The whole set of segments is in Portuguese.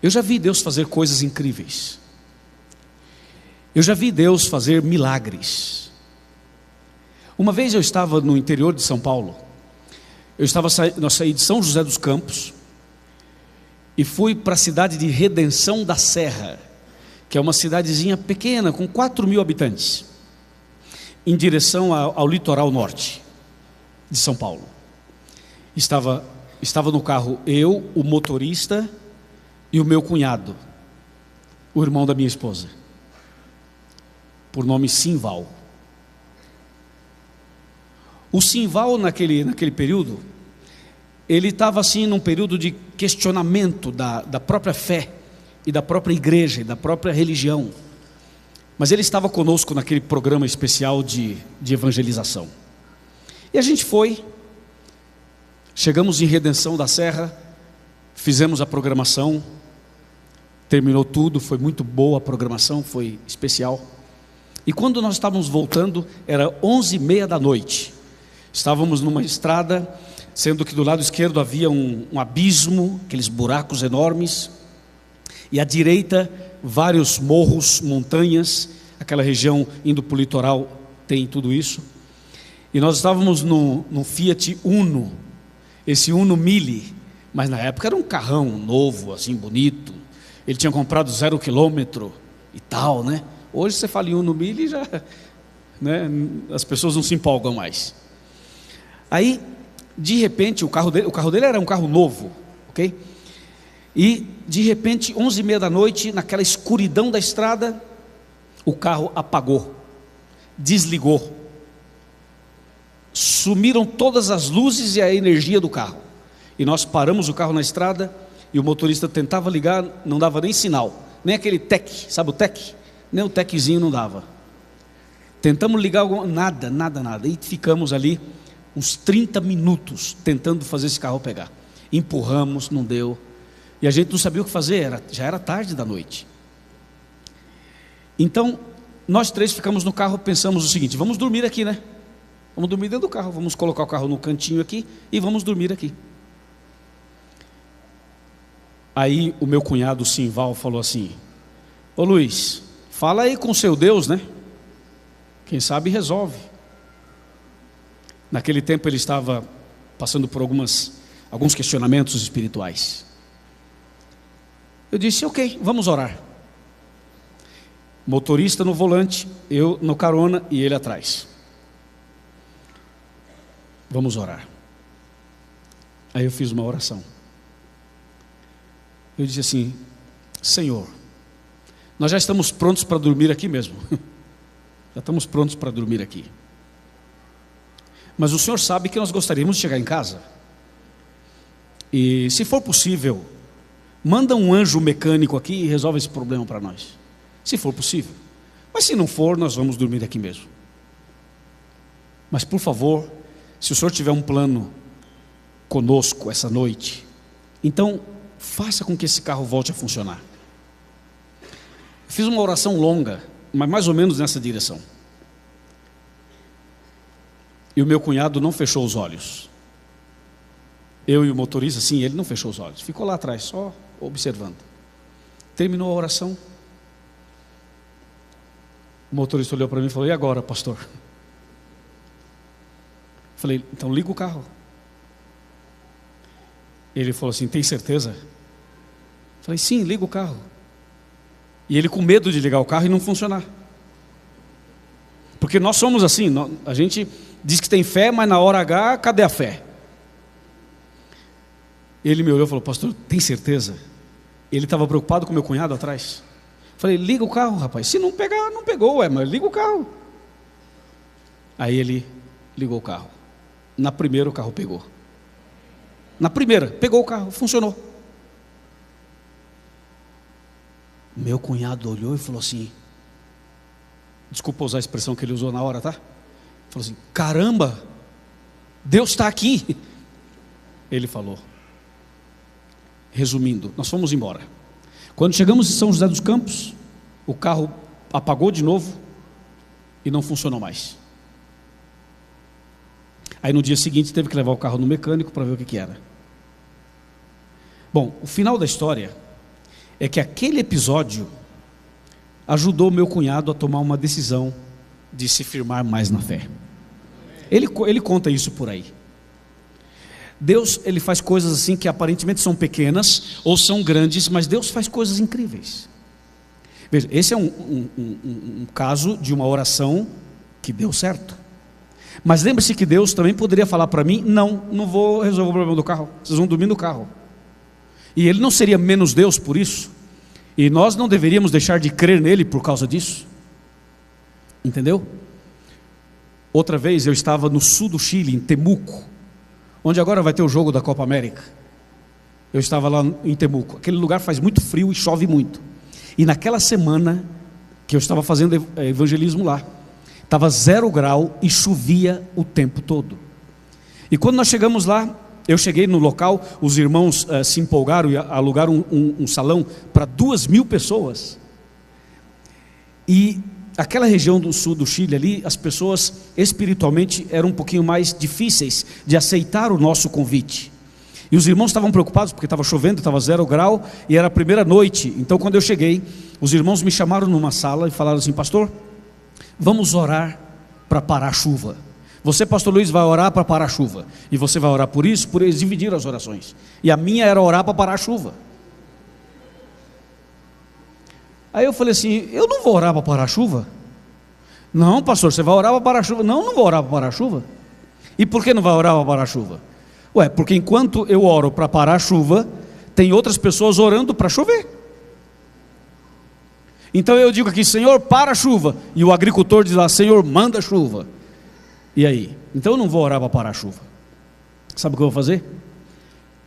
Eu já vi Deus fazer coisas incríveis. Eu já vi Deus fazer milagres. Uma vez eu estava no interior de São Paulo. Nós saí de São José dos Campos e fui para a cidade de Redenção da Serra, que é uma cidadezinha pequena, com 4.000 habitantes, em direção ao litoral norte de São Paulo. Estava no carro eu, o motorista e o meu cunhado, o irmão da minha esposa, por nome Simval. O Simval naquele período, ele estava assim num período de questionamento da própria fé e da própria igreja e da própria religião. Mas ele estava conosco naquele programa especial de evangelização. E a gente foi, chegamos em Redenção da Serra, fizemos a programação, terminou tudo, foi muito boa a programação, foi especial. E quando nós estávamos voltando, era 11h30 da noite. Estávamos numa estrada, sendo que do lado esquerdo havia um abismo, aqueles buracos enormes, e à direita vários morros, montanhas. Aquela região indo para o litoral tem tudo isso. E nós estávamos num Fiat Uno, esse Uno Mille, mas na época era um carrão novo, assim, bonito. Ele tinha comprado 0 quilômetro e tal, né? Hoje você fala em Uno Mille e já, né, as pessoas não se empolgam mais. Aí, de repente, o carro dele era um carro novo, ok? E, de repente, 11h30 da noite, naquela escuridão da estrada, o carro apagou, desligou. Sumiram todas as luzes e a energia do carro. E nós paramos o carro na estrada e o motorista tentava ligar, não dava nem sinal. Nem aquele tec, sabe o tec? Nem o teczinho não dava. Tentamos ligar, nada. E ficamos ali uns 30 minutos tentando fazer esse carro pegar. Empurramos, não deu. E a gente não sabia o que fazer, já era tarde da noite. Então, nós três ficamos no carro, pensamos o seguinte: vamos dormir aqui, né? Vamos dormir dentro do carro, vamos colocar o carro no cantinho aqui e vamos dormir aqui. Aí o meu cunhado Simval falou assim: ô Luiz, fala aí com o seu Deus, né? Quem sabe resolve. Naquele tempo ele estava passando por alguns questionamentos espirituais. Eu disse: ok, vamos orar. Motorista no volante, eu no carona e ele atrás. Vamos orar. Aí eu fiz uma oração. Eu disse assim: Senhor, nós já estamos prontos para dormir aqui mesmo. Já estamos prontos para dormir aqui. Mas o Senhor sabe que nós gostaríamos de chegar em casa. E se for possível, manda um anjo mecânico aqui e resolve esse problema para nós. Se for possível. Mas se não for, nós vamos dormir aqui mesmo. Mas por favor, se o Senhor tiver um plano conosco essa noite, então faça com que esse carro volte a funcionar. Fiz uma oração longa, mas mais ou menos nessa direção. E o meu cunhado não fechou os olhos. Eu e o motorista, sim, ele não fechou os olhos. Ficou lá atrás, só observando. Terminou a oração. O motorista olhou para mim e falou: e agora, pastor? Falei: então liga o carro. Ele falou assim: tem certeza? Falei: sim, liga o carro. E ele com medo de ligar o carro e não funcionar. Porque nós somos assim, a gente diz que tem fé, mas na hora H, cadê a fé? Ele me olhou e falou: pastor, tem certeza? Ele estava preocupado com meu cunhado atrás. Falei: liga o carro, rapaz. Se não pegar, não pegou, mas liga o carro. Aí ele ligou o carro. Na primeira o carro pegou. Na primeira, pegou o carro, funcionou. Meu cunhado olhou e falou assim, desculpa usar a expressão que ele usou na hora, tá? Falou assim: caramba, Deus está aqui. Ele falou. Resumindo, nós fomos embora. Quando chegamos em São José dos Campos, o carro apagou de novo e não funcionou mais. Aí no dia seguinte teve que levar o carro no mecânico para ver o que era. Bom, o final da história é que aquele episódio ajudou meu cunhado a tomar uma decisão de se firmar mais na fé. Ele conta isso por aí. Deus, ele faz coisas assim que aparentemente são pequenas ou são grandes, mas Deus faz coisas incríveis. Veja, esse é um caso de uma oração que deu certo. Mas lembre-se que Deus também poderia falar para mim: não vou resolver o problema do carro, vocês vão dormir no carro. E Ele não seria menos Deus por isso, e nós não deveríamos deixar de crer nele por causa disso. Entendeu? Outra vez eu estava no sul do Chile, em Temuco, onde agora vai ter o jogo da Copa América. Eu estava lá em Temuco. Aquele lugar faz muito frio e chove muito. E naquela semana que eu estava fazendo evangelismo lá, estava 0 grau e chovia o tempo todo. E quando nós chegamos lá, eu cheguei no local, os irmãos se empolgaram e alugaram um salão para 2.000 pessoas. E aquela região do sul do Chile ali, as pessoas espiritualmente eram um pouquinho mais difíceis de aceitar o nosso convite. E os irmãos estavam preocupados porque estava chovendo, estava 0 grau e era a primeira noite. Então quando eu cheguei, os irmãos me chamaram numa sala e falaram assim: pastor, vamos orar para parar a chuva. Você, pastor Luiz, vai orar para parar a chuva. E você vai orar por isso, por eles dividiram as orações. E a minha era orar para parar a chuva. Aí eu falei assim: eu não vou orar para parar a chuva. Não, pastor, você vai orar para parar a chuva. Não vou orar para parar a chuva. E por que não vai orar para parar a chuva? Ué, porque enquanto eu oro para parar a chuva, tem outras pessoas orando para chover. Então eu digo aqui: Senhor, para a chuva. E o agricultor diz lá: Senhor, manda a chuva. E aí? Então eu não vou orar para parar a chuva. Sabe o que eu vou fazer?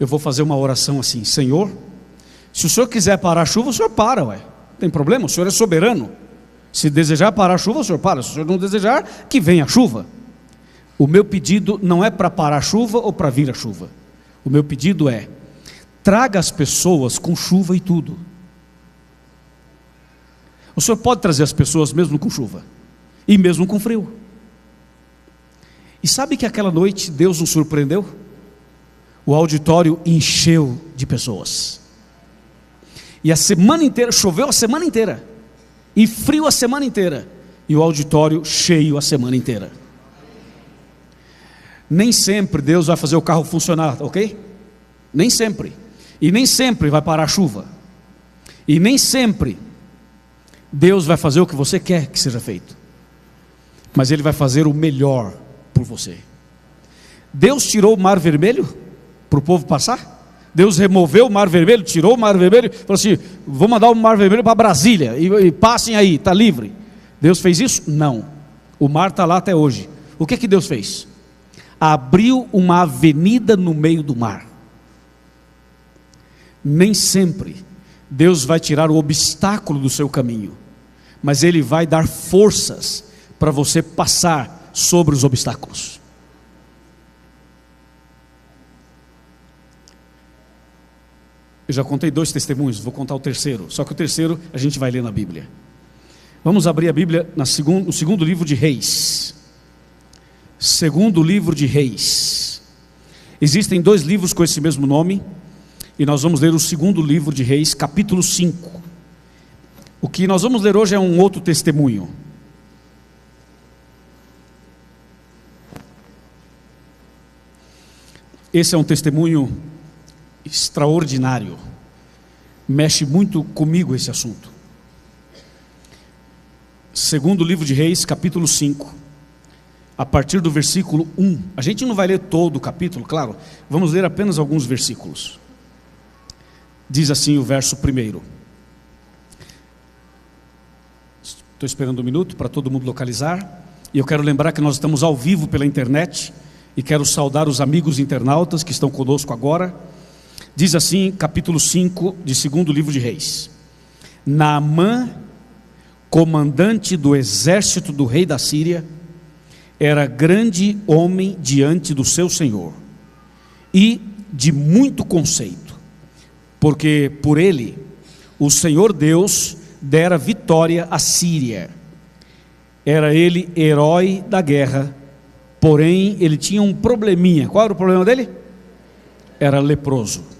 Eu vou fazer uma oração assim: Senhor, se o Senhor quiser parar a chuva, o Senhor para, ué. Não tem problema, o Senhor é soberano. Se desejar parar a chuva, o Senhor para. Se o Senhor não desejar, que venha a chuva. O meu pedido não é para parar a chuva ou para vir a chuva. O meu pedido é: traga as pessoas com chuva e tudo. O Senhor pode trazer as pessoas mesmo com chuva e mesmo com frio. E sabe que aquela noite Deus nos surpreendeu? O auditório encheu de pessoas. E a semana inteira, choveu a semana inteira, e frio a semana inteira, e o auditório cheio a semana inteira. Nem sempre Deus vai fazer o carro funcionar, ok? Nem sempre. E nem sempre vai parar a chuva. E nem sempre Deus vai fazer o que você quer que seja feito. Mas Ele vai fazer o melhor por você. Deus tirou o mar vermelho para o povo passar? Deus removeu o mar vermelho, tirou o mar vermelho, falou assim: vou mandar o mar vermelho para Brasília, e passem aí, está livre. Deus fez isso? Não. O mar está lá até hoje. O que Deus fez? Abriu uma avenida no meio do mar. Nem sempre Deus vai tirar o obstáculo do seu caminho, mas Ele vai dar forças para você passar sobre os obstáculos. Eu já contei 2 testemunhos, vou contar o terceiro, só que o terceiro a gente vai ler na Bíblia. Vamos abrir a Bíblia no segundo livro de Reis. Segundo livro de Reis. Existem 2 livros com esse mesmo nome, e nós vamos ler o segundo livro de Reis, capítulo 5. O que nós vamos ler hoje é um outro testemunho. Esse é um testemunho extraordinário. Mexe muito comigo esse assunto. Segundo livro de Reis, capítulo 5, a partir do versículo 1. A gente não vai ler todo o capítulo, claro. Vamos ler apenas alguns versículos. Diz assim o verso 1. Estou esperando um minuto para todo mundo localizar. E eu quero lembrar que nós estamos ao vivo pela internet. E quero saudar os amigos internautas que estão conosco agora. Diz assim, capítulo 5 de segundo livro de Reis: Naamã, comandante do exército do rei da Síria, era grande homem diante do seu senhor, e de muito conceito, porque por ele o Senhor Deus dera vitória à Síria. Era ele herói da guerra, porém ele tinha um probleminha. Qual era o problema dele? Era leproso.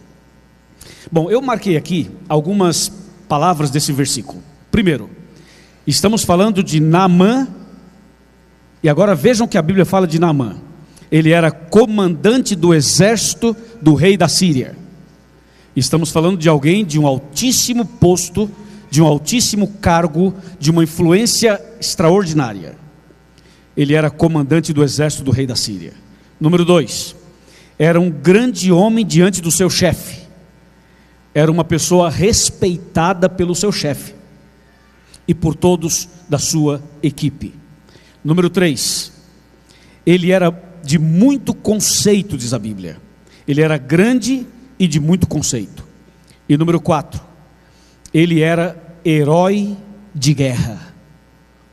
Bom, eu marquei aqui algumas palavras desse versículo. Primeiro, estamos falando de Naamã, e agora vejam que a Bíblia fala de Naamã. Ele era comandante do exército do rei da Síria. Estamos falando de alguém de um altíssimo posto, de um altíssimo cargo, de uma influência extraordinária. Ele era comandante do exército do rei da Síria. Número 2, era um grande homem diante do seu chefe. Era uma pessoa respeitada pelo seu chefe e por todos da sua equipe. Número 3, ele era de muito conceito, diz a Bíblia. Ele era grande e de muito conceito. E número 4, ele era herói de guerra.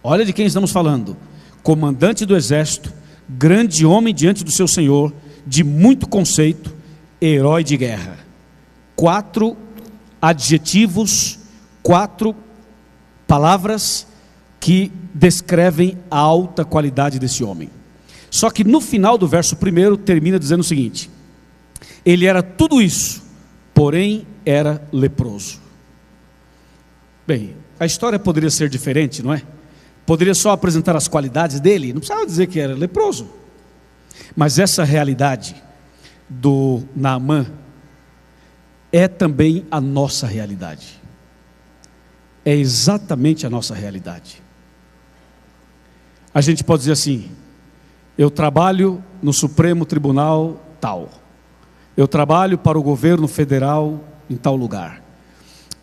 Olha de quem estamos falando: comandante do exército, grande homem diante do seu senhor, de muito conceito, herói de guerra. 4 adjetivos, 4 palavras que descrevem a alta qualidade desse homem. Só que no final do verso 1 termina dizendo o seguinte: ele era tudo isso, porém era leproso. Bem, a história poderia ser diferente, não é? Poderia só apresentar as qualidades dele, não precisava dizer que era leproso. Mas essa realidade do Naamã é também a nossa realidade. É exatamente a nossa realidade. A gente pode dizer assim: eu trabalho no Supremo Tribunal tal, eu trabalho para o governo federal em tal lugar,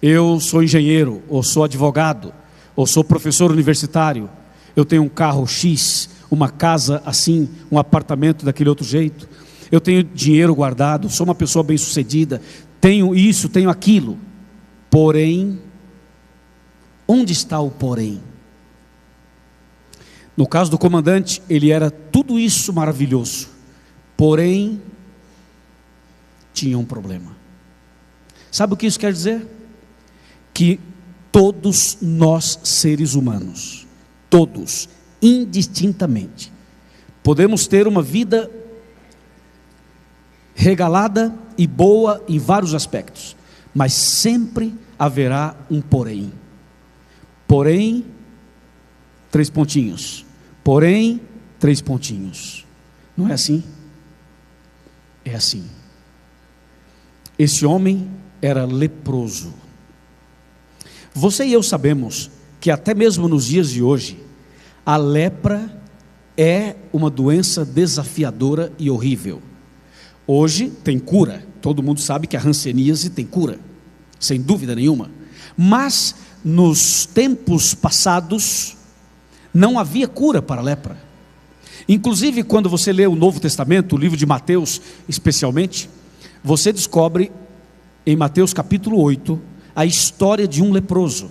eu sou engenheiro, ou sou advogado, ou sou professor universitário, eu tenho um carro X, uma casa assim, um apartamento daquele outro jeito, eu tenho dinheiro guardado, sou uma pessoa bem sucedida, tenho isso, tenho aquilo. Porém, onde está o porém? No caso do comandante, ele era tudo isso maravilhoso, porém tinha um problema. Sabe o que isso quer dizer? Que todos nós seres humanos, todos, indistintamente, podemos ter uma vida regalada e boa em vários aspectos, mas sempre haverá um porém. Porém, 3 pontinhos. Porém, 3 pontinhos. Não é assim? É assim. Esse homem era leproso. Você e eu sabemos que até mesmo nos dias de hoje, a lepra é uma doença desafiadora e horrível. Hoje tem cura, todo mundo sabe que a hanseníase tem cura, sem dúvida nenhuma. Mas nos tempos passados não havia cura para a lepra. Inclusive, quando você lê o Novo Testamento, o livro de Mateus especialmente, você descobre em Mateus capítulo 8 a história de um leproso.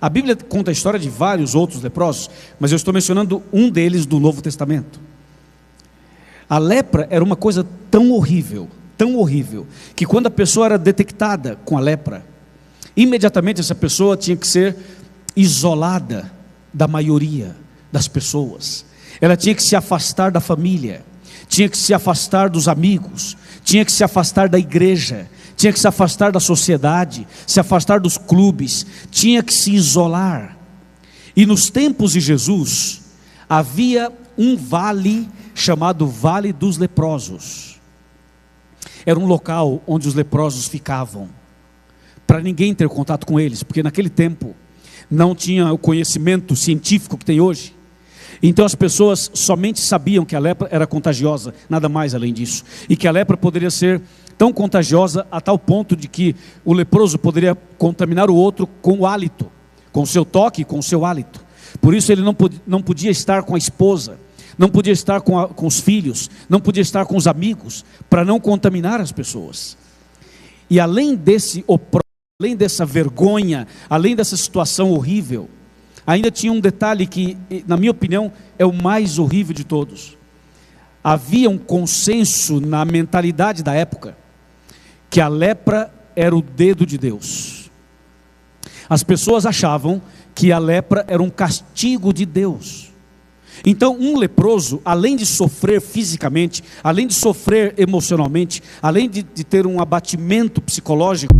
A Bíblia conta a história de vários outros leprosos, mas eu estou mencionando um deles do Novo Testamento. A lepra era uma coisa tão horrível, que quando a pessoa era detectada com a lepra, imediatamente essa pessoa tinha que ser isolada da maioria das pessoas. Ela tinha que se afastar da família, tinha que se afastar dos amigos, tinha que se afastar da igreja, tinha que se afastar da sociedade, se afastar dos clubes, tinha que se isolar. E nos tempos de Jesus, havia um vale chamado Vale dos Leprosos. Era um local onde os leprosos ficavam, para ninguém ter contato com eles, porque naquele tempo não tinha o conhecimento científico que tem hoje. Então as pessoas somente sabiam que a lepra era contagiosa, nada mais além disso, e que a lepra poderia ser tão contagiosa a tal ponto de que o leproso poderia contaminar o outro com o hálito, com o seu toque, com o seu hálito. Por isso ele não podia estar com a esposa, não podia estar com os filhos, não podia estar com os amigos, para não contaminar as pessoas. E além dessa vergonha, além dessa situação horrível, ainda tinha um detalhe que, na minha opinião, é o mais horrível de todos. Havia um consenso na mentalidade da época, que a lepra era o dedo de Deus. As pessoas achavam que a lepra era um castigo de Deus. Então um leproso, além de sofrer fisicamente, além de sofrer emocionalmente, além de ter um abatimento psicológico,